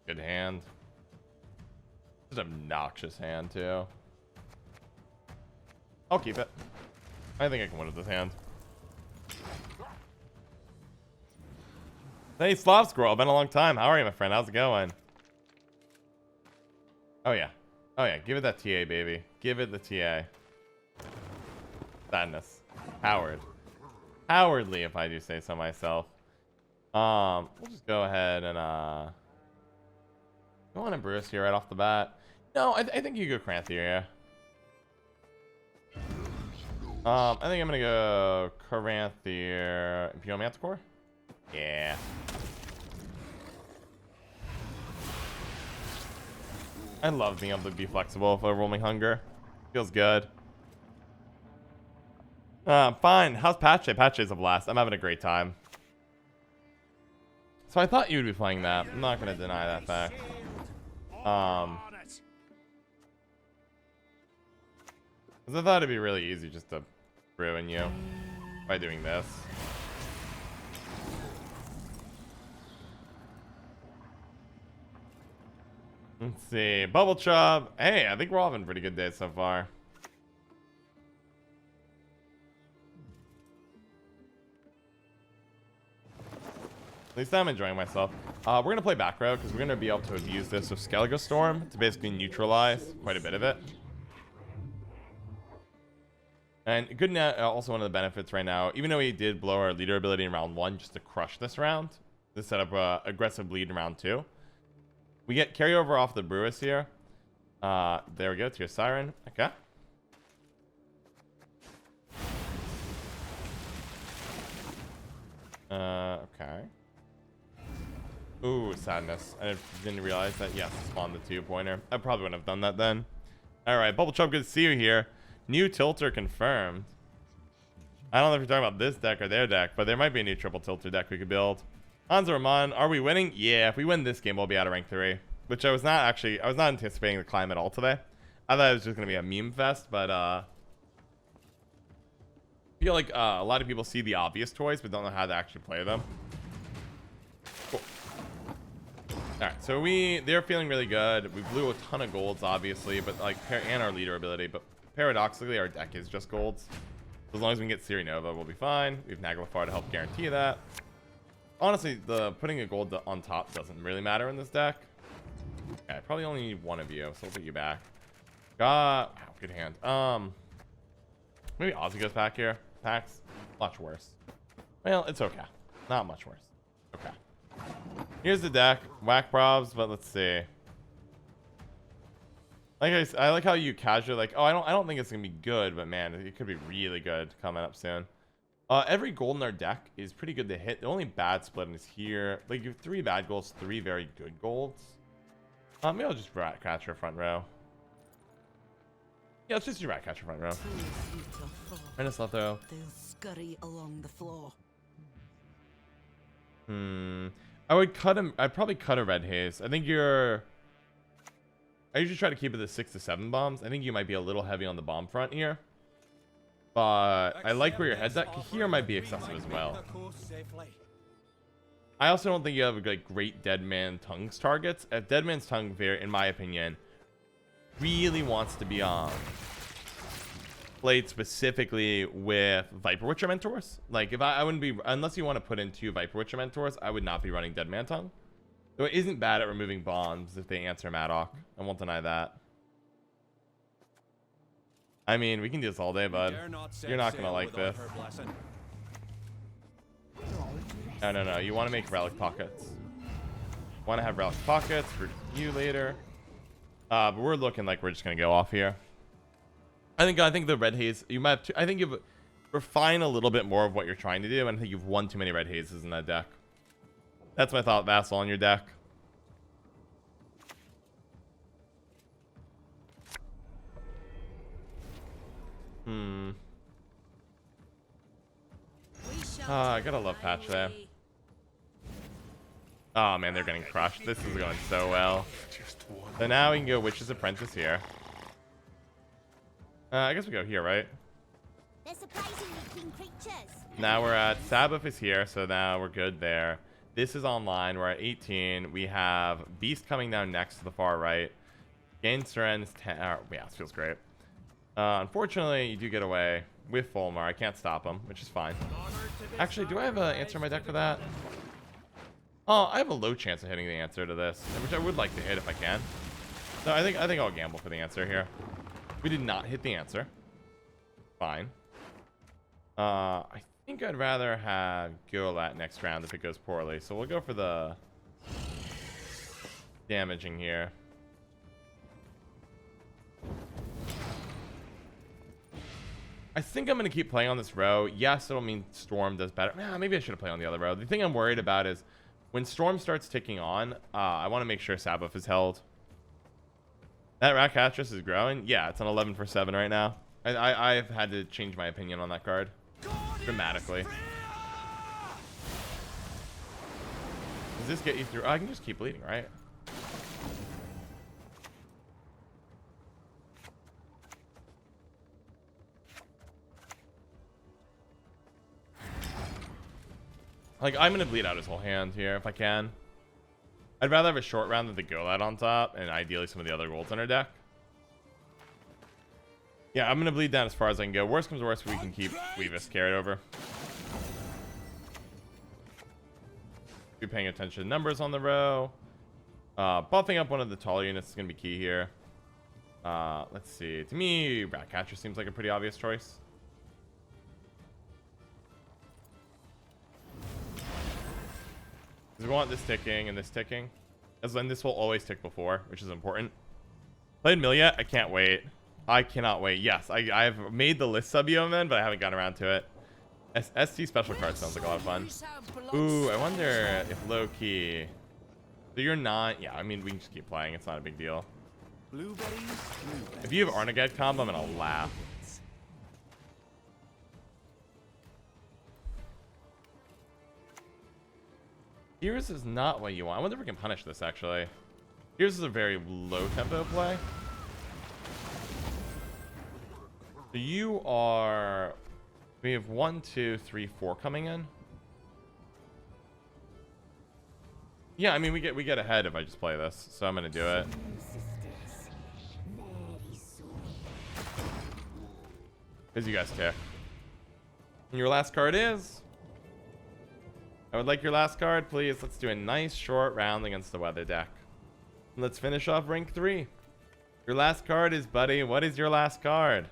Good hand. Just obnoxious hand too. I'll keep it. I think I can win with this hand. Hey, Slav Squirrel, been a long time. How are you, my friend? How's it going? Oh yeah. Oh yeah, give it that TA, baby. Give it the TA. Sadness. Howard. Howardly, if I do say so myself. We'll just go ahead and go on and Bruce here right off the bat. No, I think you go Cranthia, yeah. I think I'm gonna go Cranthia. Imperial Manticore? Yeah. I love being able to be flexible for Rolling Hunger. Feels good. Fine. How's Patch Day? Patch Day's a blast. I'm having a great time. So I thought you would be playing that. I'm not going to deny that fact. Because I thought it'd be really easy just to ruin you by doing this. Let's see. Bubble Chub. Hey, I think we're all having pretty good days so far. At least I'm enjoying myself. We're going to play back row because we're going to be able to use this with Skellige Storm to basically neutralize quite a bit of it. And good net, also one of the benefits right now, even though he did blow our leader ability in round 1 just to crush this round, to set up aggressive lead in round 2. We get carryover off the Brewers here. There we go, to your Siren. Okay. Okay. Ooh, sadness. I didn't realize that. Yes, spawned the 2-pointer. I probably wouldn't have done that then. Alright, Bubble Chub, good to see you here. New tilter confirmed. I don't know if you're talking about this deck or their deck, but there might be a new triple tilter deck we could build. Hanzo Rahman, are we winning? Yeah, if we win this game, we'll be out of rank 3. Which I was not anticipating the climb at all today. I thought it was just going to be a meme fest, but I feel like a lot of people see the obvious toys, but don't know how to actually play them. Cool. Alright, so they're feeling really good. We blew a ton of golds, obviously, but like, and our leader ability, but paradoxically, our deck is just golds. As long as we can get Ciri Nova, we'll be fine. We have Naglfar to help guarantee that. Honestly, putting a gold on top doesn't really matter in this deck. Okay, I probably only need one of you, so we'll put you back. Wow, good hand. Maybe Ozzy goes back here. Packs, much worse. Well, it's okay. Not much worse. Okay. Here's the deck. Whack probs, but let's see. Like I like how you casually like, oh, I don't think it's gonna be good, but man, it could be really good coming up soon. Every gold in our deck is pretty good to hit. The only bad split is here. Like, you have 3 bad golds, 3 very good golds. Maybe I'll just Rat Catcher front row. Yeah, let's just do Rat Catcher front row. I just left though. They'll scurry along the floor. I would cut him. I'd probably cut a Red Haze. I think you're. I usually try to keep it to 6 to 7 bombs. I think you might be a little heavy on the bomb front here. But I like where your head's at. Here might be excessive as well. I also don't think you have like great Dead Man Tongue's targets. Dead Man's Tongue, in my opinion, really wants to be played specifically with Viper Witcher Mentors. Like, if I wouldn't be, unless you want to put in 2 Viper Witcher Mentors, I would not be running Dead Man Tongue. Though it isn't bad at removing bombs if they answer Madoc. I won't deny that. I mean, we can do this all day, bud. You're not gonna like this. No. You want to make relic pockets. Want to have relic pockets for you later. But we're looking like we're just gonna go off here. I think the Red Haze. You might have I think you've refined a little bit more of what you're trying to do, and I think you've won too many Red Hazes in that deck. That's my thought. Vassal on your deck. I gotta love Patch there. Oh man, they're getting crushed. This is going so well. So now we can go Witch's Apprentice here. I guess we go here, right? Now we're at Sabbath is here, so now we're good there. This is online. We're at 18. We have Beast coming down next to the far right. Gain Seren's 10. Yeah, this feels great. Unfortunately, you do get away with Fulmar. I can't stop him, which is fine. Actually, do I have an answer in my deck for that? Oh, I have a low chance of hitting the answer to this, which I would like to hit if I can. So I think I'll gamble for the answer here. We did not hit the answer. Fine. I think I'd rather have Golat next round if it goes poorly. So we'll go for the damaging here. I think I'm going to keep playing on this row. Yes, it'll mean Storm does better. Maybe I should have played on the other row. The thing I'm worried about is when Storm starts ticking on, I want to make sure Sabbath is held. That Rat Catcheress is growing. Yeah, it's on 11 for 7 right now. I've had to change my opinion on that card dramatically. Does this get you through? Oh, I can just keep bleeding, right? Like, I'm going to bleed out his whole hand here if I can. I'd rather have a short round than the Golat on top, and ideally some of the other golds on our deck. Yeah, I'm going to bleed down as far as I can go. Worst comes to worst, we can keep Weavis carried over. Be paying attention to numbers on the row. Buffing up one of the taller units is going to be key here. Let's see. To me, Rat Catcher seems like a pretty obvious choice. We want this ticking and this ticking. As then this will always tick before, which is important. Played Mill yet? I can't wait. I cannot wait. Yes, I've made the list sub UMN, but I haven't gotten around to it. ST special card sounds like a lot of fun. Ooh, I wonder if low key. So you're not. Yeah, I mean we can just keep playing. It's not a big deal. If you have Arnagad combo, I'm gonna laugh. Here's is not what you want. I wonder if we can punish this, actually. Here's is a very low tempo play. So you are... We have 1, 2, 3, 4 coming in. Yeah, I mean, we get ahead if I just play this. So I'm going to do it. As you guys tick. And your last card is... I would like your last card, please. Let's do a nice short round against the weather deck. Let's finish off rank 3. Your last card is, buddy. What is your last card?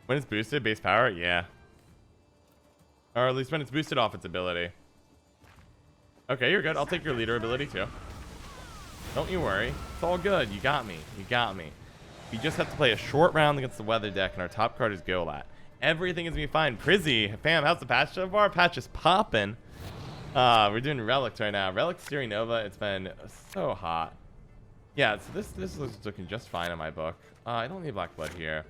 When it's boosted, base power? Yeah. Or at least when it's boosted off its ability. Okay, you're good. I'll take your leader ability too. Don't you worry. It's all good. You got me. You got me. We just have to play a short round against the weather deck, and our top card is Golat. Everything is gonna be fine. Prizzy, fam, how's the patch so far? Patch is popping. We're doing Relicts right now. Relicts, Ciri Nova. It's been so hot. Yeah, so this looks looking just fine in my book. I don't need black blood here.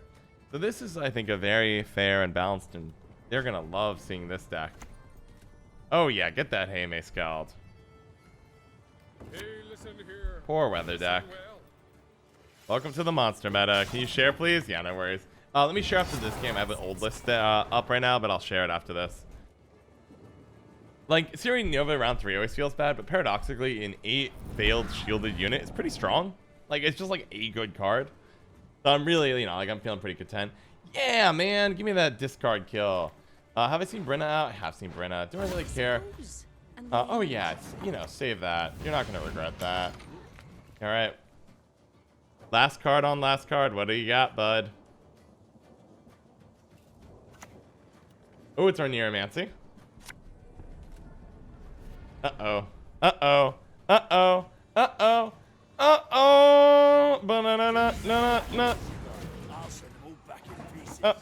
So this is, I think, a very fair and balanced, and they're gonna love seeing this deck. Oh yeah, get that Heime Scald. Hey, listen here. Poor weather deck. Welcome to the monster meta. Can you share, please? Yeah, no worries. Let me share after this game. I have an old list up right now, but I'll share it after this. Like, Ciri Nova round 3 always feels bad, but paradoxically, an 8 failed shielded unit is pretty strong. Like, it's just like a good card. So I'm really, you know, like, I'm feeling pretty content. Yeah, man, give me that discard kill. Have I seen Brenna out? I have seen Brenna. Do I really care? Oh, yeah, you know, save that. You're not going to regret that. All right. Last card on last card. What do you got, bud? Oh, it's our Neuromancy. Uh-oh. Uh-oh. Uh-oh. Uh-oh. Uh-oh. Ba-na-na-na-na-na.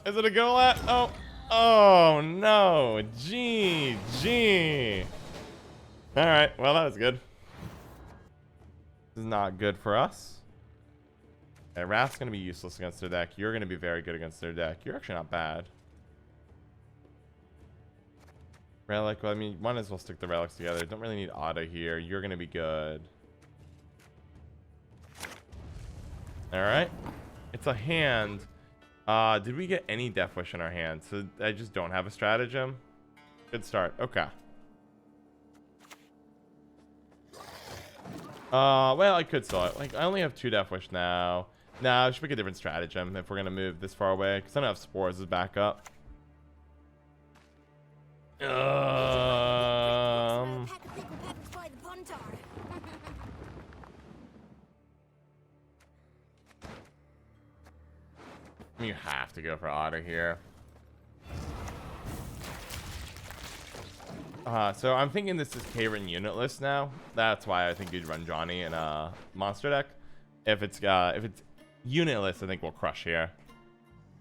Is it a Golat? Oh. Oh, no. GG. All right. Well, that was good. This is not good for us. Okay, Wrath's going to be useless against their deck. You're going to be very good against their deck. You're actually not bad. Relic, well, I mean, might as well stick the relics together. Don't really need auto here. You're going to be good. All right. It's a hand. Did we get any Death Wish in our hand? So I just don't have a stratagem. Good start. Okay. Well, I could saw it. Like, I only have 2 Death Wish now. Nah, I should pick a different stratagem if we're gonna move this far away, because I don't have spores as backup. You have to go for Otter here. So I'm thinking this is Karen Unitless now. That's why I think you'd run Johnny in a monster deck. If it's Unitless, I think we'll crush here.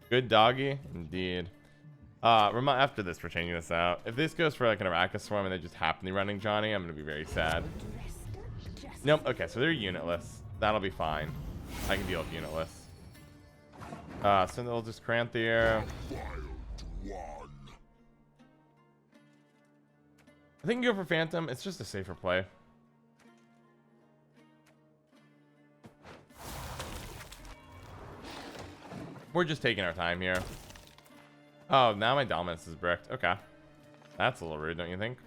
Good doggy, indeed. After this, we're changing this out. If this goes for like an Arachis Swarm and they just happen to be running Johnny, I'm gonna be very sad. Nope. Okay, so they're Unitless. That'll be fine. I can deal with Unitless. So they'll just Cranthier. I think go for Phantom. It's just a safer play. We're just taking our time here. Oh, now my Dominance is bricked. Okay. That's a little rude, don't you think?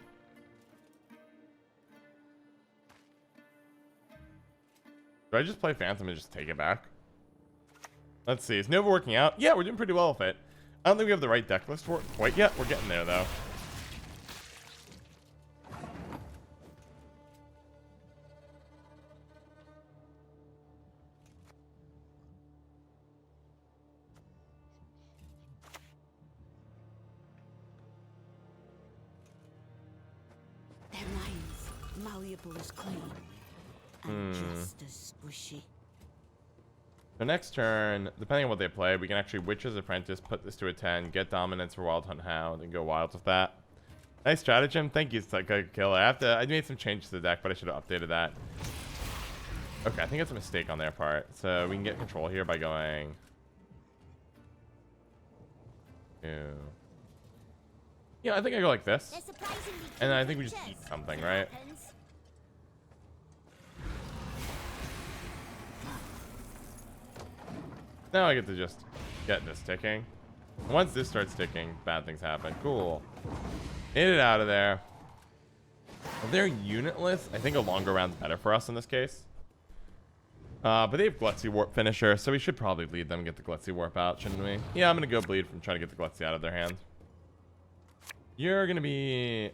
Do I just play Phantom and just take it back? Let's see. Is Nova working out? Yeah, we're doing pretty well with it. I don't think we have the right deck list for it quite yet. We're getting there, though. Their minds, malleable as clay, and just as squishy. So next turn, depending on what they play, we can actually Witch's Apprentice, put this to a 10, get Dominance for Wild Hunt Hound, and go wild with that. Nice stratagem. Thank you, Psycho Killer. I made some changes to the deck, but I should have updated that. Okay, I think it's a mistake on their part. So we can get control here by going... Yeah, I think I go like this. And then I think we just eat something, right? Now I get to just get this ticking. Once this starts ticking, bad things happen. Cool. Get it out of there. If they're Unitless, I think a longer round's better for us in this case. But they have Glutzy Warp Finisher, so we should probably bleed them and get the Glutzy Warp out, shouldn't we? Yeah, I'm going to go bleed from trying to get the Glutzy out of their hand. You're going to be...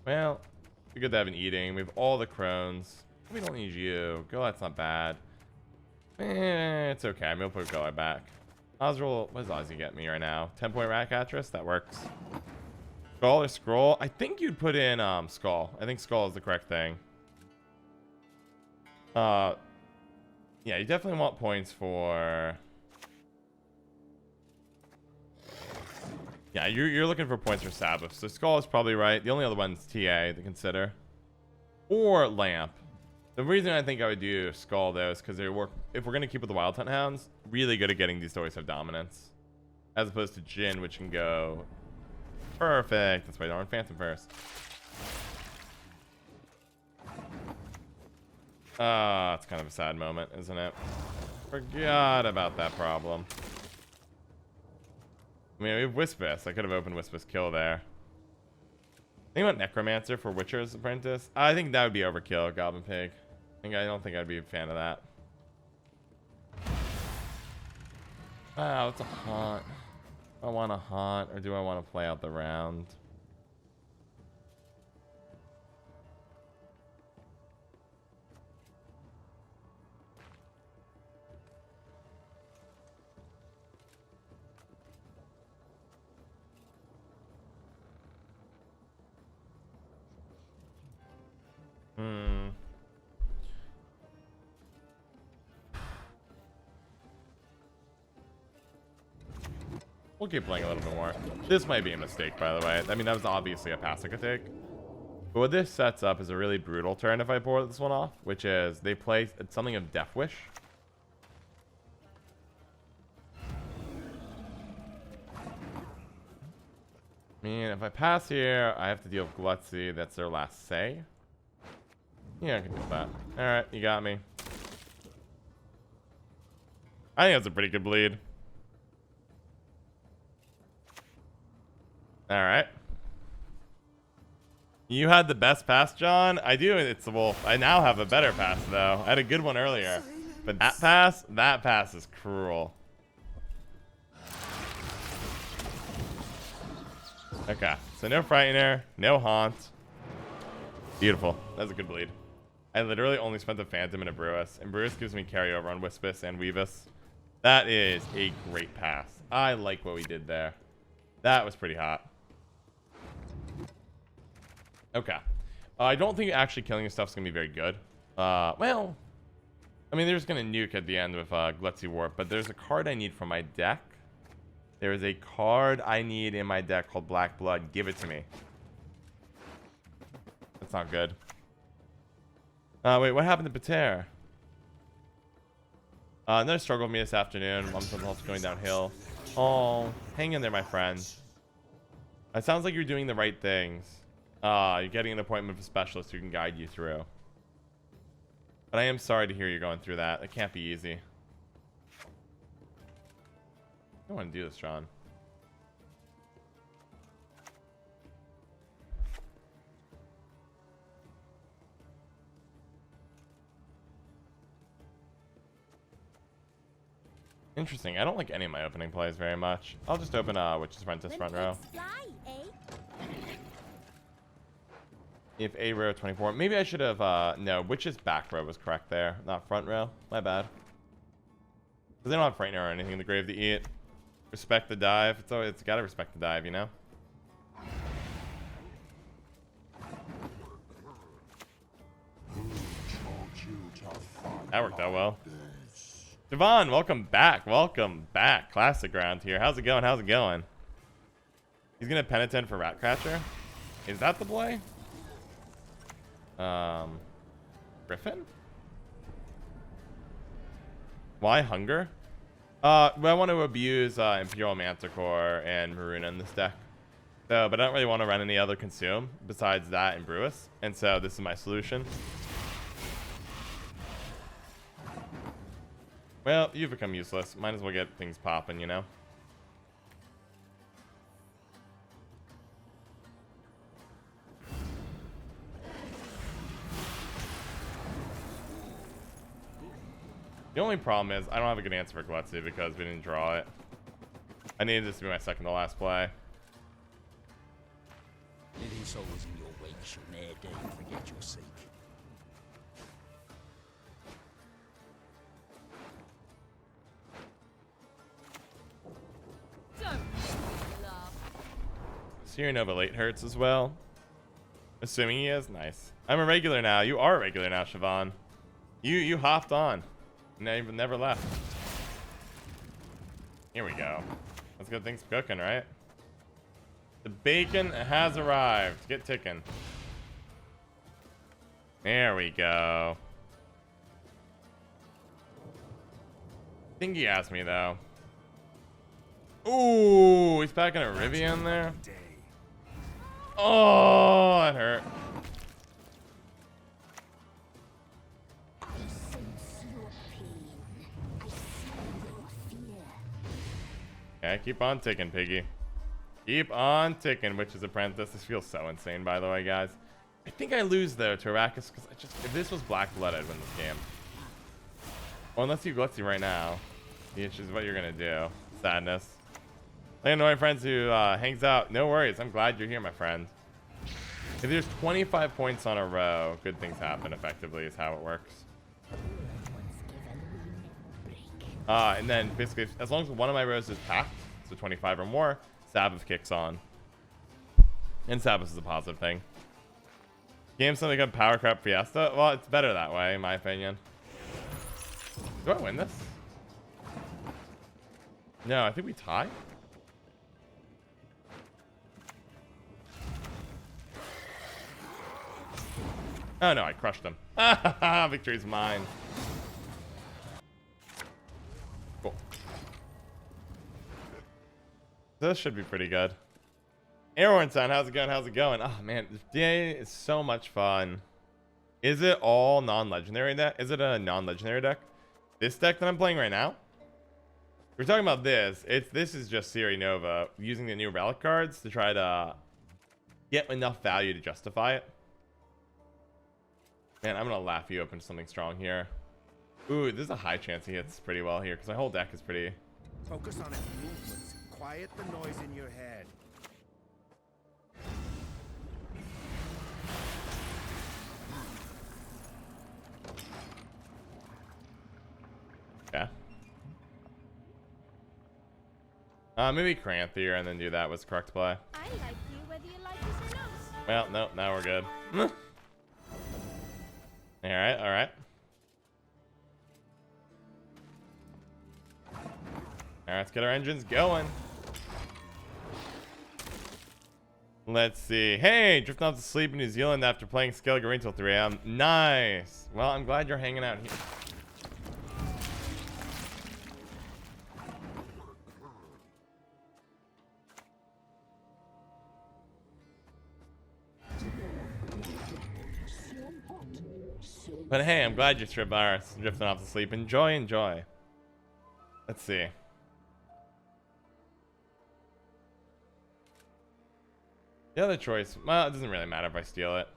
Well, it's good to have an eating. We have all the Crones. We don't need you. Go, that's not bad. It's okay. I'm going to put Goai back. Osril, what does Ozzy get me right now? 10-point Rat Catcheress? That works. Skull or Scroll? I think you'd put in Skull. I think Skull is the correct thing. Yeah, you definitely want points for... Yeah, you're looking for points for Sabbath. So Skull is probably right. The only other one's TA to consider. Or Lamp. The reason I think I would do Skull, though, is because they work. If we're going to keep with the Wild Hunt Hounds, really good at getting these to always have dominance. As opposed to Jin, which can go... Perfect. That's why I don't run Phantom first. It's kind of a sad moment, isn't it? Forgot about that problem. I mean, we have Wispus. I could have opened Wispus Kill there. Think about Necromancer for Witcher's Apprentice. I think that would be overkill, Goblin Pig. I don't think I'd be a fan of that. Wow, it's a haunt. Do I want a haunt, or do I want to play out the round? We'll keep playing a little bit more. This might be a mistake, by the way. I mean, that was obviously a pass I could take. But what this sets up is a really brutal turn if I pull this one off, which is they play something of Death Wish. I mean, if I pass here, I have to deal with Glutzy. That's their last say. Yeah, I can do that. Alright, you got me. I think that's a pretty good bleed. Alright. You had the best pass, John? I do. It's a wolf. I now have a better pass, though. I had a good one earlier. But that pass is cruel. Okay. So no Frightener, no Haunt. Beautiful. That's a good bleed. I literally only spent the Phantom and a Brewis. And Brewis gives me carryover on Wispus and Weavis. That is a great pass. I like what we did there. That was pretty hot. Okay. I don't think actually killing this stuff's going to be very good. Well, I mean, they're just going to nuke at the end with Glutzy Warp, but there's a card I need from my deck. There is a card I need in my deck called Black Blood. Give it to me. That's not good. Wait, what happened to Pater? Another struggle with me this afternoon. Mom's also going downhill. Oh, hang in there, my friend. It sounds like you're doing the right things. You're getting an appointment with a specialist who can guide you through. But I am sorry to hear you're going through that. It can't be easy. I don't want to do this, John. Interesting. I don't like any of my opening plays very much. I'll just open Witch's Apprentice front row. If A row 24. Maybe I should have, no, Witch's back row was correct there, not front row. My bad. Because they don't have Frightener or anything in the grave to eat. Respect the dive. It's gotta respect the dive, you know? That worked out well. Devon, welcome back. Welcome back. Classic round here. How's it going? How's it going? He's gonna penitent for Rat Catcher. Is that the play? Griffin? Why hunger? I want to abuse Imperial Manticore and Maruna in this deck. So, but I don't really want to run any other consume besides that and Brewis. And so this is my solution. Well, you've become useless. Might as well get things popping, you know? The only problem is I don't have a good answer for Glutzy because we didn't draw it. I needed this to be my second to last play. Living souls in your wake shall ne'er dare forget your sake. Ciri Nova late hurts as well. Assuming he is. Nice. I'm a regular now. You are a regular now, Siobhan. You hopped on. Never left. Here we go. Let's get things cooking, right? The bacon has arrived. Get ticking. There we go. I think he asked me, though. Ooh, he's packing a Rivian there. Oh, that hurt. Okay, keep on ticking, Piggy. Keep on ticking, Witch's Apprentice. This feels so insane, by the way, guys. I think I lose, though, to Arrakis, because if this was Black Blood, I'd win this game. Well, unless you Glutzy right now, which is what you're going to do. Sadness. I know my friends who hangs out. No worries. I'm glad you're here, my friend. If there's 25 points on a row, good things happen, effectively, is how it works. And then, basically, as long as one of my rows is packed, so 25 or more, Sabbath kicks on. And Sabbath is a positive thing. Game something like a Power Crap Fiesta? Well, it's better that way, in my opinion. Do I win this? No, I think we tie. Oh no, I crushed him. Victory's mine. Cool. This should be pretty good. Airhorn-san, how's it going? How's it going? Oh man, this day is so much fun. Is it all non-legendary deck? Is it a non-legendary deck? This deck that I'm playing right now? We're talking about this. This is just Ciri Nova using the new relic cards to try to get enough value to justify it. Man, I'm gonna laugh you open something strong here. Ooh, there's a high chance he hits pretty well here because my whole deck is pretty. Focus on its movements. Quiet the noise in your head. Yeah. Maybe Cranthir and then do that was correct play. I like you whether you like this or not. Well, no, now we're good. All right, all right. All right, let's get our engines going. Let's see. Hey, drifting off to sleep in New Zealand after playing Skellige until 3 a.m. Nice. Well, I'm glad you're hanging out here. But hey, I'm glad you're drifting off to sleep. Enjoy, enjoy. Let's see. The other choice, well, it doesn't really matter if I steal it.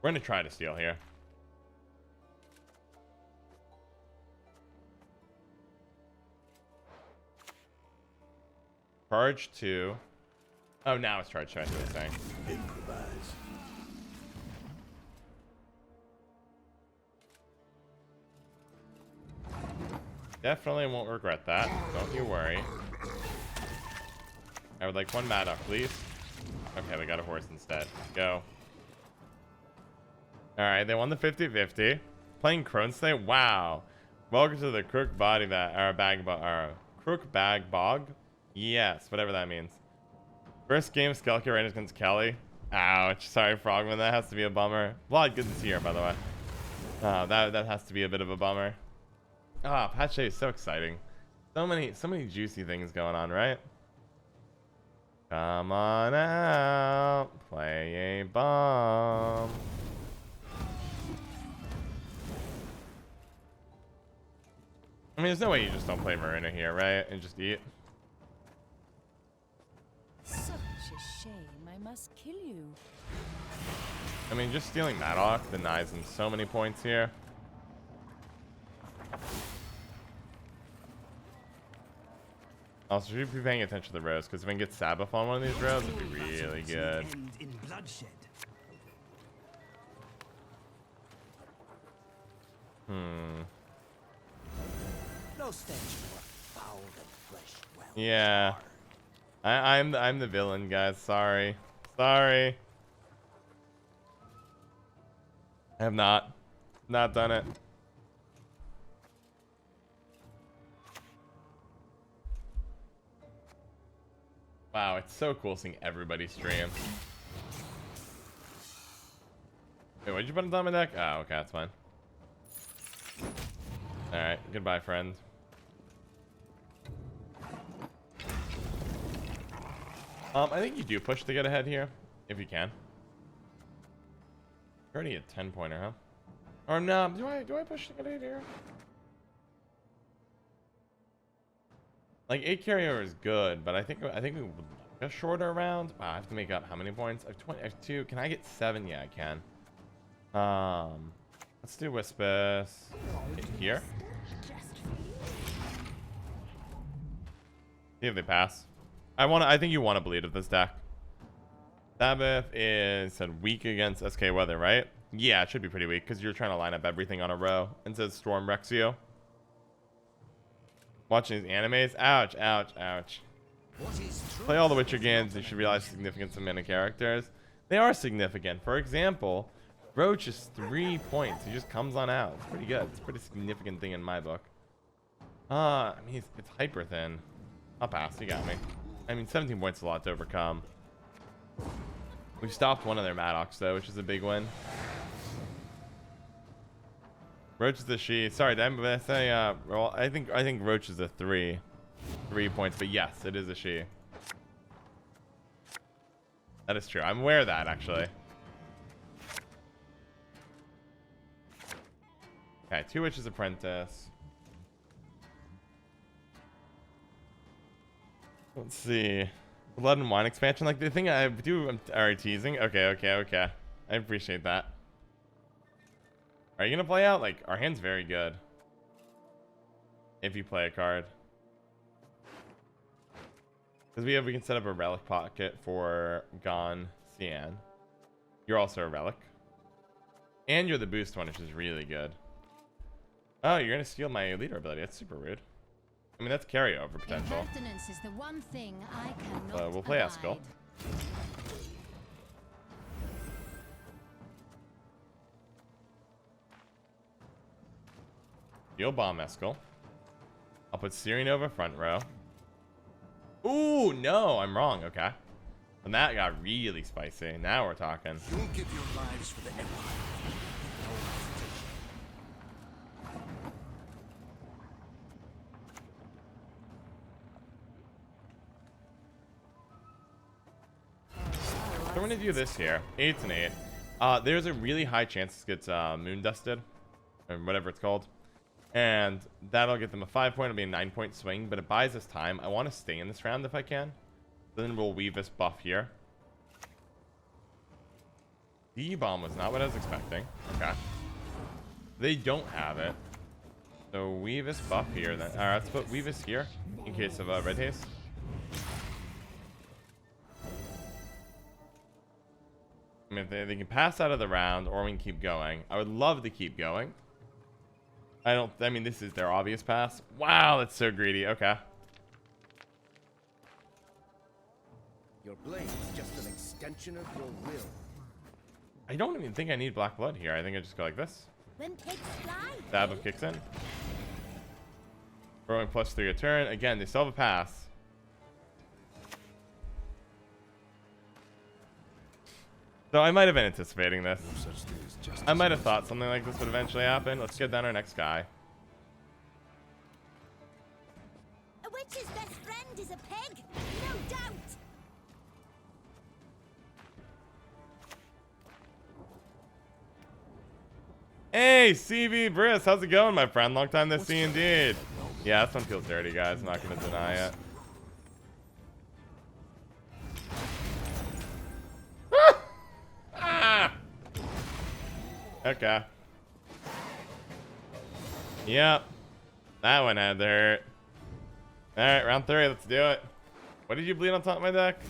We're going to try to steal here. Charge 2. Oh, now it's charge 2, I see what I'm saying. Improvise. Definitely won't regret that. Don't you worry. I would like one Madoc, please. Okay, we got a horse instead. Go. Alright, they won the 50-50. Playing Crones today? Wow. Welcome to the Crook Body Crook Bag Bog? Yes, whatever that means. First game, Skellige Rangers against Kelly. Ouch. Sorry, Frogman. That has to be a bummer. Vlad, good to see you, by the way. That has to be a bit of a bummer. Ah, patch day is so exciting. So many juicy things going on, right? Come on out, play a bomb. I mean, there's no way you just don't play Marina here, right? And just eat. Such a shame. I must kill you. I mean, just stealing Madoc denies him so many points here. Also, should be paying attention to the rows, because if I can get Sabbath on one of these rows, it'd be really good. End in bloodshed. No stench more foul than fresh well. Yeah. I'm the villain, guys. Sorry. Sorry. I have not done it. Wow, it's so cool seeing everybody stream. Wait, what did you put on my deck? Oh, okay, that's fine. Alright, goodbye, friend. I think you do push to get ahead here, if you can. You're already a 10-pointer, huh? Or no, do I push to get ahead here? Like 8 carryover is good, but I think we would like a shorter round. Wow, I have to make up how many points? I have 2. Can I get 7? Yeah, I can. Let's do Wispus here. See if they pass. I think you want to bleed with this deck. Sabbath is said weak against SK Weather, right? Yeah, it should be pretty weak because you're trying to line up everything on a row. And says Storm wrecks you. Watching these animes. Ouch, ouch, ouch. Play all the Witcher games. You should realize the significance of mana characters. They are significant. For example, Roach is 3 points. He just comes on out. It's pretty good. It's a pretty significant thing in my book. I mean, it's hyper thin. I'll pass. You got me. I mean, 17 points is a lot to overcome. We've stopped one of their Madocs, though, which is a big win. Roach is a she. Sorry, did I say, well, I think Roach is a 3 points, but yes, it is a she. That is true. I'm aware of that, actually. Okay, 2 Witches Apprentice. Let's see. Blood and Wine expansion, like the thing I do. I'm already teasing. Okay. I appreciate that. Are you gonna play out? Like, our hand's very good. If you play a card. Because we can set up a relic pocket for Gon Cian. You're also a relic. And you're the boost one, which is really good. Oh, you're gonna steal my leader ability. That's super rude. I mean, that's carryover potential. Impertinence is the one thing I cannot We'll play abide. Eskel. You'll bomb Eskel. I'll put Ciri Nova front row. Ooh, no, I'm wrong. Okay. And that got really spicy. Now we're talking. You'll give your lives for the Empire. No hesitation. So we're gonna do this here. 8 and 8. There's a really high chance this gets moon dusted, or whatever it's called, and that'll get them a 5-point. It'll be a 9-point swing, but it buys us time. I want to stay in this round if I can. Then we'll weave this buff here. The bomb was not what I was expecting. Okay. They don't have it. So weave this buff here. Then, all right, let's put weave this here in case of red haste. I mean, they can pass out of the round, or we can keep going. I would love to keep going. I mean, this is their obvious pass. Wow, that's so greedy. Okay. Your blade is just an extension of your will. I don't even think I need black blood here. I think I just go like this. When pigs fly, Stab of kicks in. Throwing +3 a turn. Again, they still have a pass. So I might have been anticipating this. No such thing as justice. I might have thought something like this would eventually happen. Let's get down our next guy. a witch's best friend is a pig, no doubt. Hey, CV Briss, how's it going, my friend? Long time no see indeed. Yeah, this one feels dirty, guys. I'm not going to deny it. Ah! Okay. Yep. That one had to hurt. Alright, round 3. Let's do it. What did you bleed on top of my deck?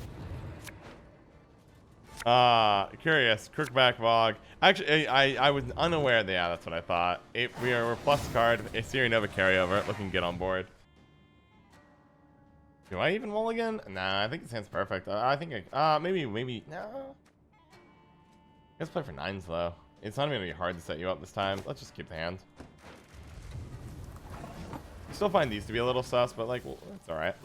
Curious. Crookback Vog. Actually, I was unaware. Yeah, that's what I thought. We're plus card. A Ciri Nova carryover. Looking good on board. Do I even mulligan? Nah, I think this hand's perfect. I think maybe no. Let's play for 9s though. It's not even gonna be hard to set you up this time. Let's just keep the hand. I still find these to be a little sus, but like, well, it's all right.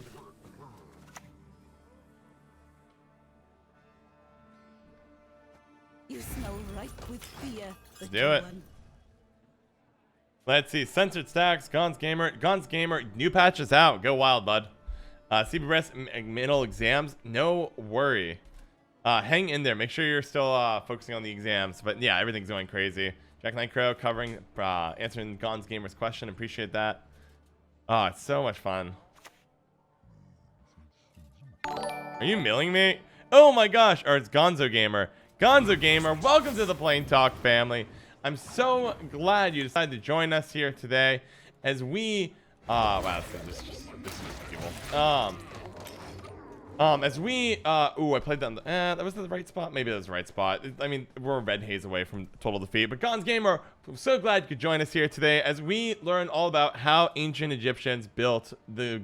You smell ripe with fear. Let's do it. Let's see. Censored stacks. Gon's Gamer. New patch is out. Go wild, bud. CBRS middle exams. No worry. Hang in there. Make sure you're still focusing on the exams. But yeah, everything's going crazy. Jack Knight Crow covering, answering Gon's Gamer's question. Appreciate that. Oh, it's so much fun. Are you milling me? Oh my gosh. Or it's Gonzo Gamer. Gonzo Gamer, welcome to the Plain Talk family. I'm so glad you decided to join us here today as we wow, this is just evil. As we I played down the that was the right spot. Maybe that was the right spot. I mean, we're a red haze away from total defeat, but Gon's Gamer, I'm so glad you could join us here today as we learn all about how ancient Egyptians built the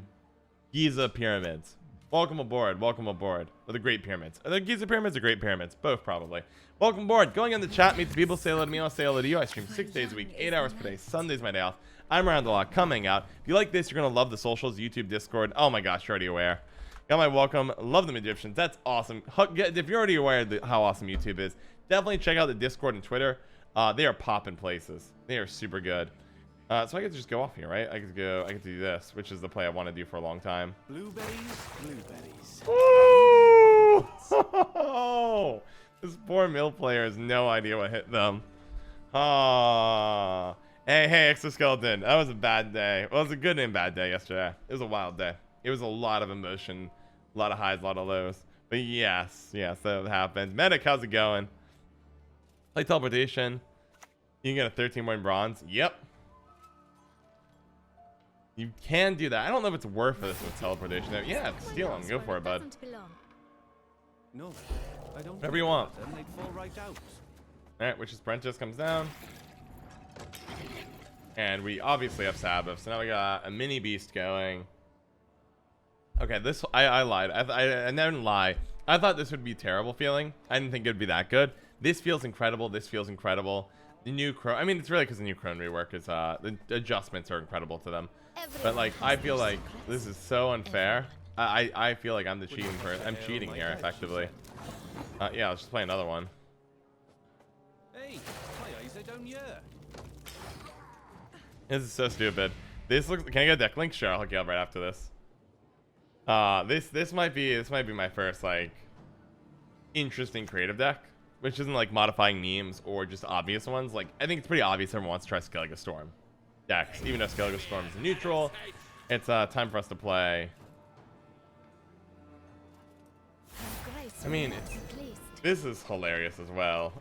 Giza pyramids. Welcome aboard. Welcome aboard. Or the Great Pyramids. Are the Giza Pyramids or Great Pyramids? Both, probably. Welcome aboard. Going on the chat, meet the people, say hello to me, I'll say hello to you. I stream 6 days a week, 8 hours per day. Sunday's my day off. I'm around a lot, coming out. If you like this, you're going to love the socials, YouTube, Discord. Oh my gosh, you're already aware. Got my welcome. Love them Egyptians. That's awesome. If you're already aware of how awesome YouTube is, definitely check out the Discord and Twitter. They are popping places. They are super good. So I get to just go off here, right? I get to do this, which is the play I want to do for a long time. Blueberries. Ooh! This poor mill player has no idea what hit them. Hey, Exoskeleton. That was a bad day. Well, it was a good and bad day yesterday. It was a wild day. It was a lot of emotion A lot of highs, a lot of lows. But yes, that happened. Madoc, how's it going? Play teleportation. You can get a 13 point bronze. Yep. You can do that. I don't know if it's worth this with teleportation. Yeah, steal them. Go for it, bud. No, I don't. Whatever you want. Then they'd fall right out. Alright, which is Apprentice comes down. And we obviously have Sabbath. So now we got a mini beast going. Okay, this I lied. I didn't lie. I thought this would be terrible feeling. I didn't think it would be that good. This feels incredible. This feels incredible. The new Crone. I mean, it's really because the new Crone rework is the adjustments are incredible to them. But like, I feel like this is so unfair. I feel like I'm the cheating person. I'm cheating here effectively. Yeah, let's just play another one. Hey, my eyes are down here. This is so stupid. This looks. Can I get a deck link? Sure, I'll hook you up right after this. This might be my first like interesting creative deck, which isn't like modifying memes or just obvious ones. Like I think it's pretty obvious everyone wants to try Skellige Storm decks, even though Skellige Storm is neutral. It's time for us to play. I mean, this is hilarious as well.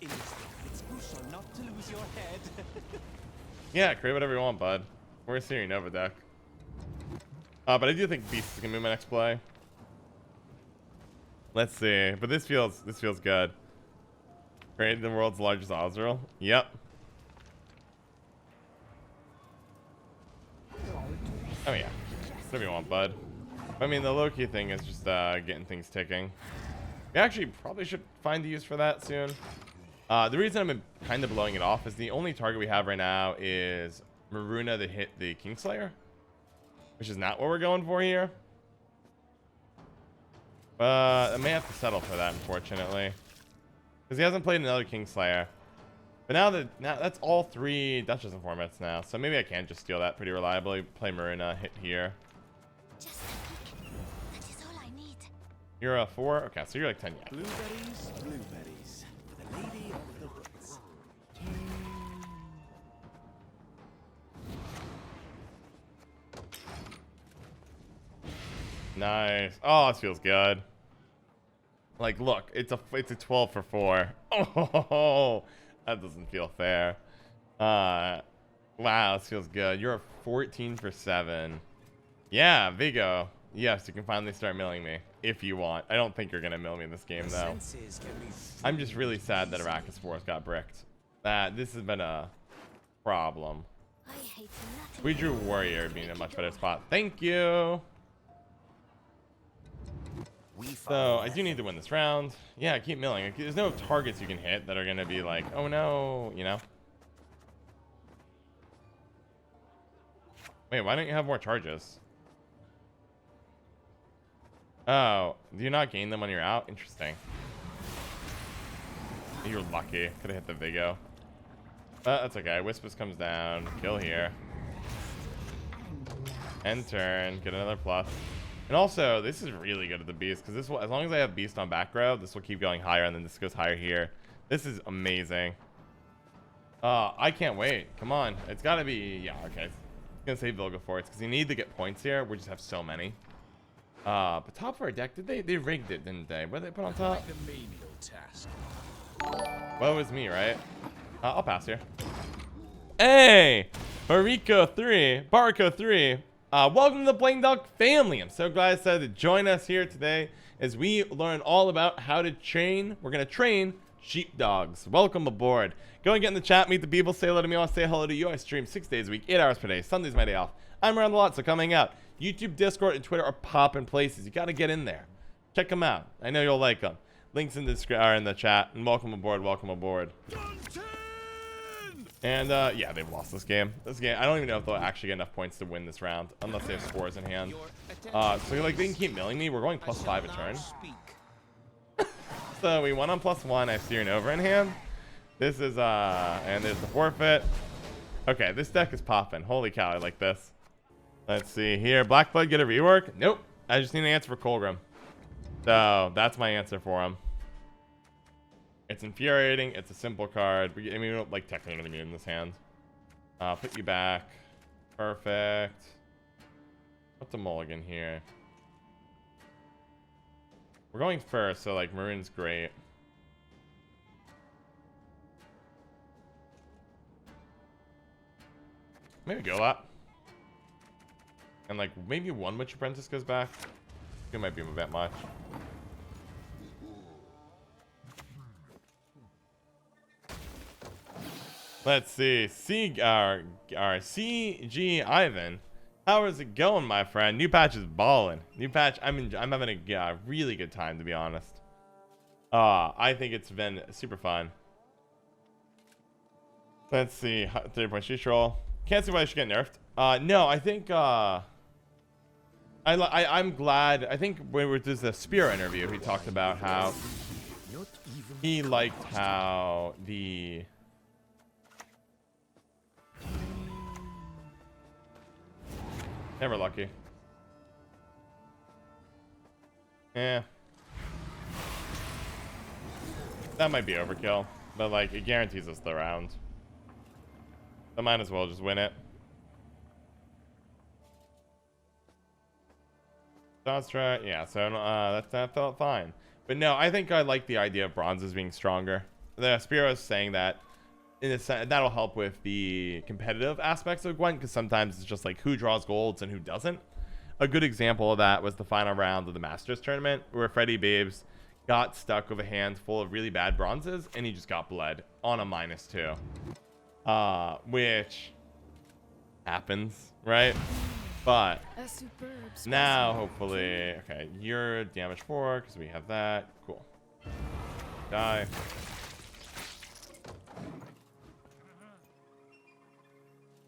It's crucial not to lose your head. Yeah, create whatever you want, bud. We're a Ciri Nova deck. But I do think Beast is gonna be my next play. Let's see. But this feels good. Created the world's largest Ozreal. Yep. Oh yeah. Whatever you want, bud. I mean, the low-key thing is just getting things ticking. We actually probably should find the use for that soon. The reason I'm kind of blowing it off is the only target we have right now is Maruna to hit the Kingslayer, which is not what we're going for here. I may have to settle for that, unfortunately, because he hasn't played another Kingslayer. But now that's all 3 Duchess formats now, so maybe I can just steal that pretty reliably. Play Maruna, hit here. Just a peek. That is all I need. You're a 4. Okay, so you're like 10 yet. Blueberries, blueberries, for the lady of the woods. Nice. Oh, this feels good. Like, look, it's a 12 for 4. Oh, that doesn't feel fair. Wow, this feels good. You're a 14 for 7. Yeah, Vigo. Yes, you can finally start milling me if you want. I don't think you're gonna mill me in this game though. I'm just really sad that Arrakis Force got bricked. This has been a problem. I hate nothing. We drew Warrior being in a much better spot. Thank you. So I do need to win this round. Yeah, keep milling. There's no targets you can hit that are gonna be like, oh no, you know. Wait, why don't you have more charges? Oh, do you not gain them when you're out? Interesting. You're lucky. Could have hit the Vigo. That's okay. Whispers comes down. Kill here. End turn. Get another plus. And also, this is really good at the Beast, because this will, as long as I have Beast on back row, this will keep going higher, and then this goes higher here. This is amazing. I can't wait. Come on. It's got to be... Yeah, okay. I'm going to say Vilga for it, because you need to get points here. We just have so many. But top of our deck, they rigged it, didn't they? What did they put on top? The menial task. Well, it was me, right? I'll pass here. Hey! Bariko 3. Welcome to the Playing Dog family. I'm so glad you decided to join us here today as we learn all about how to train. We're going to train sheepdogs. Welcome aboard. Go and get in the chat, meet the people, say hello to me. I'll say hello to you. I stream 6 days a week, 8 hours per day. Sunday's my day off. I'm around a lot, so coming out. YouTube, Discord, and Twitter are popping places. You got to get in there. Check them out. I know you'll like them. Links in the chat. And welcome aboard. Welcome aboard. And yeah, they've lost this game. I don't even know if they'll actually get enough points to win this round, unless they have spores in hand. So like they can keep milling me. We're going +5 a turn. So we won on +1. I have Ciri Nova in hand. This is and there's the forfeit. Okay, this deck is popping. Holy cow, I like this. Let's see here. Blackblood get a rework? Nope. I just need an answer for Colgrim. So that's my answer for him. It's infuriating. It's a simple card. I mean, we don't like technically need in this hand. Put you back. Perfect. What's a mulligan here? We're going first, so like maroon's great. Maybe go up. And like maybe one Witch Apprentice goes back. It might be a bit much. Let's see. Our CG Ivan. How is it going, my friend? New patch is balling. New patch. I'm having a really good time, to be honest. I think it's been super fun. Let's see. 3-point shoot roll. Can't see why I should get nerfed. No, I think I'm glad. I think when we did the Spear interview, he talked about how he liked how the never lucky. Yeah. That might be overkill, but like it guarantees us the round. I might as well just win it. Soundtrack, yeah. So that felt fine, but no, I think I like the idea of bronzes being stronger. The Spiro is saying that in a sense that'll help with the competitive aspects of Gwent, because sometimes it's just like who draws golds and who doesn't. A good example of that was the final round of the Masters tournament, where Freddie Babes got stuck with a hand full of really bad bronzes, and he just got bled on a -2. Which happens, right? But now hopefully, okay, you're damage 4 because we have that. Cool. Die.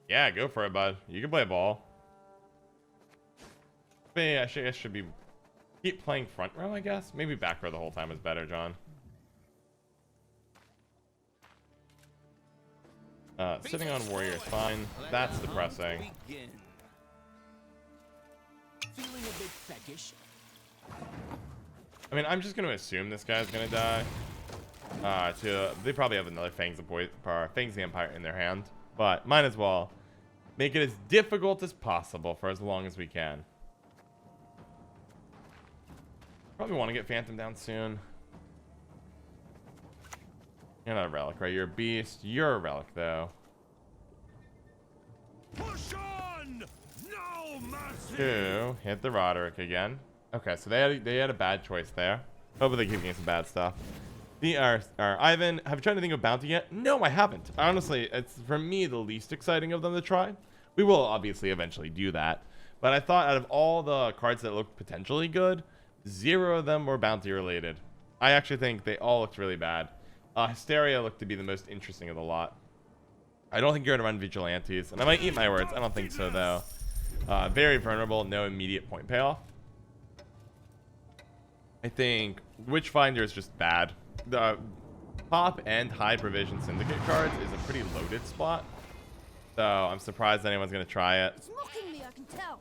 Yeah, go for it, bud. You can play a ball. But yeah, I should be keep playing front row, I guess. Maybe back row the whole time is better, John. Sitting on warrior is fine. That's depressing. Feeling a bit peckish. I mean, I'm just gonna assume this guy's gonna die. They probably have another Fangs of the Empire in their hand, but might as well make it as difficult as possible for as long as we can. Probably want to get Phantom down soon. You're not a relic, right? You're a beast. You're a relic, though. Push on! No mercy! 2. Hit the Roderick again. Okay, so they had a bad choice there. Hopefully they keep getting some bad stuff. Ivan, have you tried anything with Bounty yet? No, I haven't. Honestly, it's for me the least exciting of them to try. We will obviously eventually do that. But I thought out of all the cards that looked potentially good, 0 of them were Bounty related. I actually think they all looked really bad. Hysteria looked to be the most interesting of the lot. I don't think you're going to run Vigilantes, and I might eat my words. I don't think so, though. Very vulnerable, no immediate point payoff. I think Witchfinder is just bad. The top and high provision syndicate cards is a pretty loaded spot. So I'm surprised anyone's going to try it. It's mocking me, I can tell.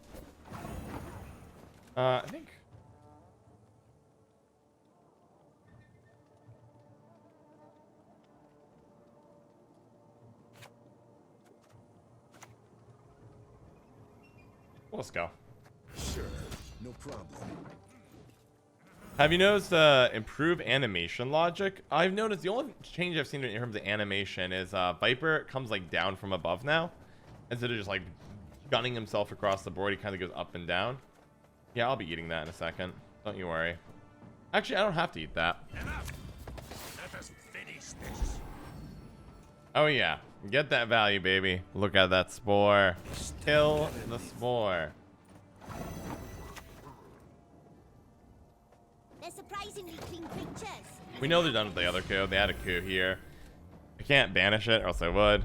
I think... Let's go. Sure, no problem. Have you noticed improved animation logic? I've noticed the only change I've seen in terms of animation is Viper comes like down from above now. Instead of just like gunning himself across the board, he kind of goes up and down. Yeah, I'll be eating that in a second. Don't you worry. Actually, I don't have to eat that. Enough! Let us finish this. Oh yeah, get that value, baby. Look at that spore. Kill the spore. They're surprisingly clean creatures. We know they're done with the other coup. They had a coup here. I can't banish it, or else I would.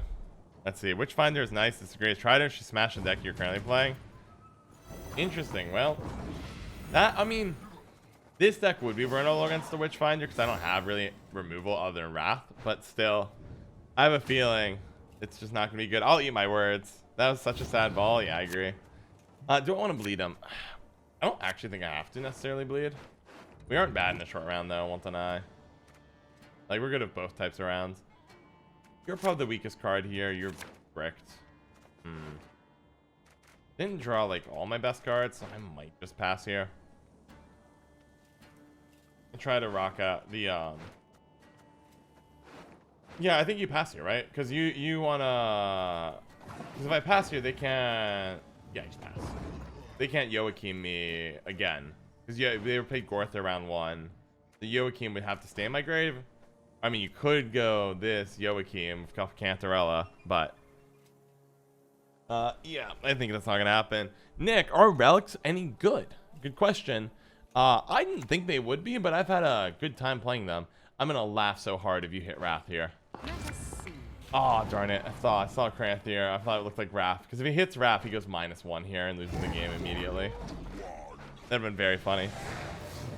Let's see. Witchfinder is nice. It's the greatest Trident. She smashed the deck you're currently playing. Interesting. Well, I mean, this deck would be vulnerable against the Witchfinder because I don't have really removal other than Wrath. But still, I have a feeling it's just not going to be good. I'll eat my words. That was such a sad ball. Yeah, I agree. Do I want to bleed him? I don't actually think I have to necessarily bleed. We aren't bad in the short round, though, won't I? Like, we're good at both types of rounds. You're probably the weakest card here. You're bricked. Didn't draw, like, all my best cards, so I might just pass here. try to rock out the yeah, I think you pass here, right? Because you wanna, because if I pass here, they can't, yeah, just pass. They can't Joachim me again, because yeah, they were played Gortha round 1. The Joachim would have to stay in my grave. I mean, you could go this Joachim Cantarella, but yeah, I think that's not gonna happen. Nick, are relics any good? Good question. I didn't think they would be, but I've had a good time playing them. I'm gonna laugh so hard if you hit Wrath here. Oh, darn it. I saw Kranth here. I thought it looked like Wrath. Because if he hits Wrath, he goes -1 here and loses the game immediately. That'd have been very funny.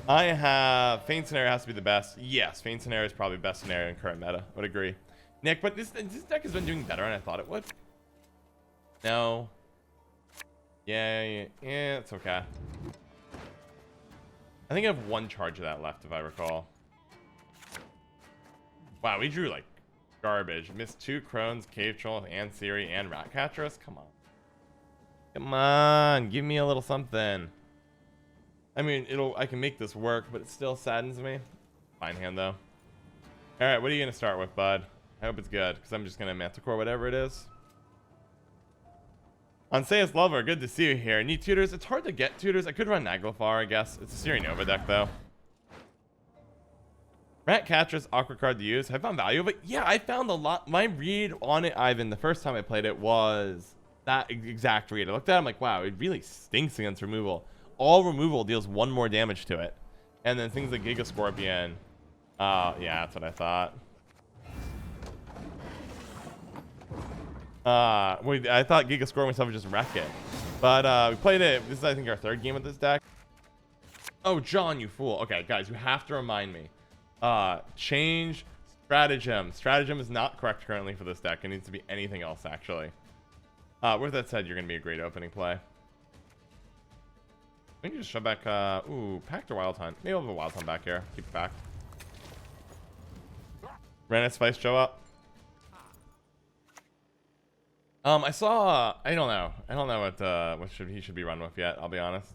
I have... Feint Scenario has to be the best. Yes, Feint Scenario is probably the best scenario in current meta. Would agree. Nick, but this deck has been doing better than I thought it would. No. Yeah, it's okay. I think I have 1 charge of that left, if I recall. Wow, we drew like garbage. Missed 2 Crones, Cave Troll, and Ciri, and Rat Catcheress. Come on. Come on, give me a little something. I mean, I can make this work, but it still saddens me. Fine hand, though. Alright, what are you going to start with, bud? I hope it's good, because I'm just going to Manticore whatever it is. Anseus Lover, good to see you here. Need tutors? It's hard to get tutors. I could run Naglfar, I guess. It's a Ciri Nova deck, though. Rat Catcheress, awkward card to use. Have I found value of it? Yeah, I found a lot. My read on it, Ivan, the first time I played it was that exact read. I looked at it, I'm like, wow, it really stinks against removal. All removal deals 1 more damage to it. And then things like Giga Scorpion. Yeah, that's what I thought. I thought Giga Scorpion myself would just wreck it. But we played it. This is, I think, our 3rd game with this deck. Oh, John, you fool. Okay, guys, you have to remind me. Change stratagem. Stratagem is not correct currently for this deck. It needs to be anything else, actually. With that said, you're going to be a great opening play. We can just shove back, ooh, Pact or Wild Hunt. Maybe we'll have a Wild Hunt back here. Keep it Pact. Rennet Spice show up. I saw, I don't know what he should be run with yet, I'll be honest.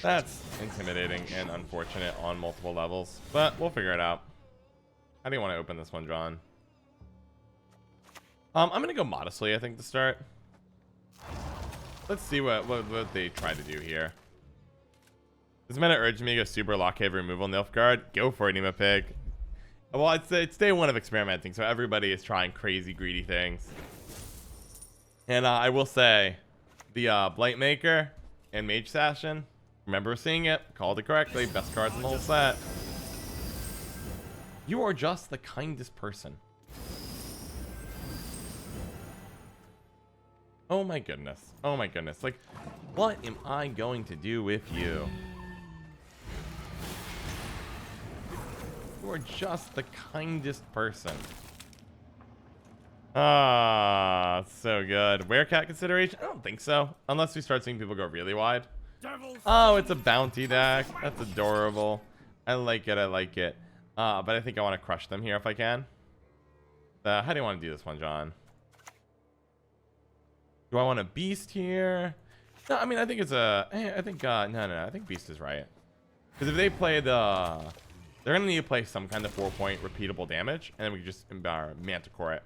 That's intimidating and unfortunate on multiple levels, but we'll figure it out. How do you want to open this one, John? I'm gonna go modestly, I think, to start. Let's see what they try to do here. This meta urged me to go super Lockhaven removal Nilfgaard. Go for it, Nima Pig. Well, it's day 1 of experimenting, so everybody is trying crazy, greedy things. And I will say, the Blightmaker and Mage Session, remember seeing it, called it correctly, best cards in the whole set. You are just the kindest person. Oh my goodness. Oh my goodness. Like, what am I going to do with you? You are just the kindest person. Ah, so good. Werecat consideration? I don't think so. Unless we start seeing people go really wide. Oh, it's a bounty deck. That's adorable. I like it. I like it. But I think I want to crush them here if I can. How do you want to do this one, John? Do I want a beast here? No, I mean, I think it's a... I think... No. I think beast is right. Because if they play the... They're going to need to play some kind of 4-point repeatable damage. And then we can just Manticore it.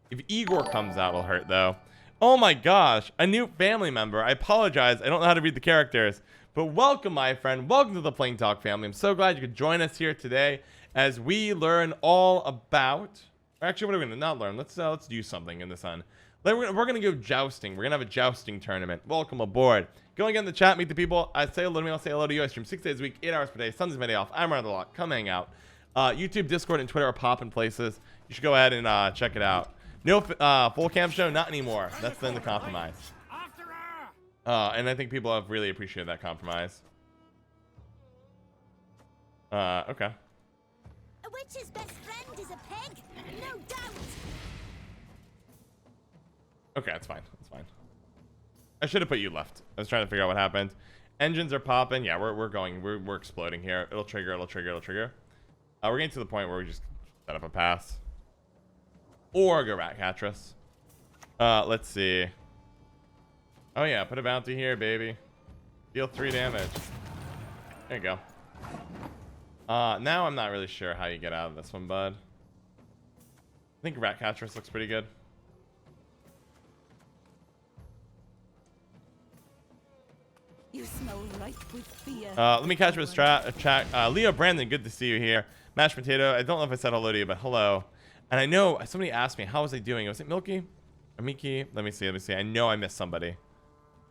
If Igor comes out, it'll hurt, though. Oh my gosh. A new family member. I apologize. I don't know how to read the characters. But welcome, my friend. Welcome to the Plain Talk family. I'm so glad you could join us here today as we learn all about... Actually, what are we going to not learn? Let's do something in this one. We're going to go jousting. We're going to have a jousting tournament. Welcome aboard. Go and get in the chat, meet the people. I say hello to me. I'll say hello to you. I stream 6 days a week, 8 hours per day. Sundays, my day off. I'm around the lot. Come hang out. YouTube, Discord, and Twitter are popping places. You should go ahead and check it out. No full camp show? Not anymore. That's then the compromise. And I think people have really appreciated that compromise. Okay. A witch's best friend is a pig, no doubt. Okay, that's fine. That's fine. I should have put you left. I was trying to figure out what happened. Engines are popping. Yeah, we're going. We're exploding here. It'll trigger. It'll trigger. It'll trigger. We're getting to the point where we just set up a pass. Or go Rat Catcheress. Let's see. Oh yeah, put a bounty here, baby. Deal 3 damage. There you go. Now I'm not really sure how you get out of this one, bud. I think Rat Catcheress looks pretty good. You smell right with fear. Let me catch with chat. Leo Brandon, good to see you here. Mashed potato. I don't know if I said hello to you, but hello. And I know somebody asked me, how was I doing? Was it Milky or Miki? Let me see. I know I missed somebody,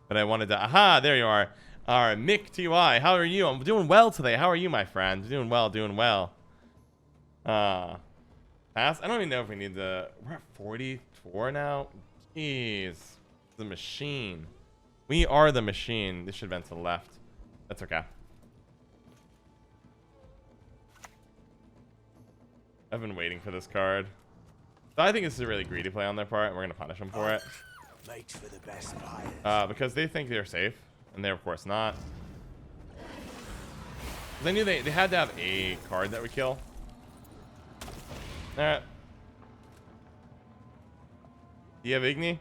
but I wanted to. Aha, there you are. All right, Mick TY. How are you? I'm doing well today. How are you, my friend? Doing well. Doing well. Pass. I don't even know if we need to. We're at 44 now. Jeez, the machine. We are the machine. This should have been to the left. That's okay. I've been waiting for this card. So I think this is a really greedy play on their part, and we're gonna punish them for it. Makes for the best buyers. Because they think they're safe, and they're of course not. They knew they had to have a card that would kill. All right. Do you have Igni?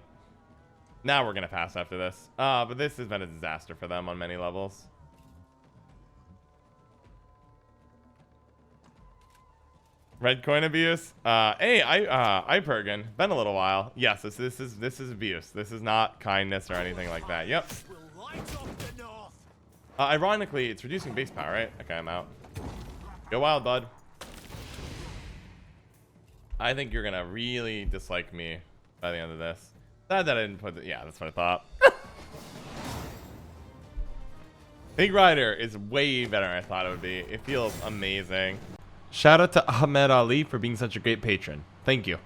Now we're gonna pass after this. But this has been a disaster for them on many levels. Red coin abuse. Hey, I Pergan. Been a little while. Yes, this is abuse. This is not kindness or anything like that. Yep. Will light up the north. Ironically, it's reducing base power, right? Okay, I'm out. Go wild, bud. I think you're gonna really dislike me by the end of this. Sad that I didn't put it. Yeah, that's what I thought. Big Rider is way better than I thought it would be. It feels amazing. Shout out to Ahmed Ali for being such a great patron. Thank you.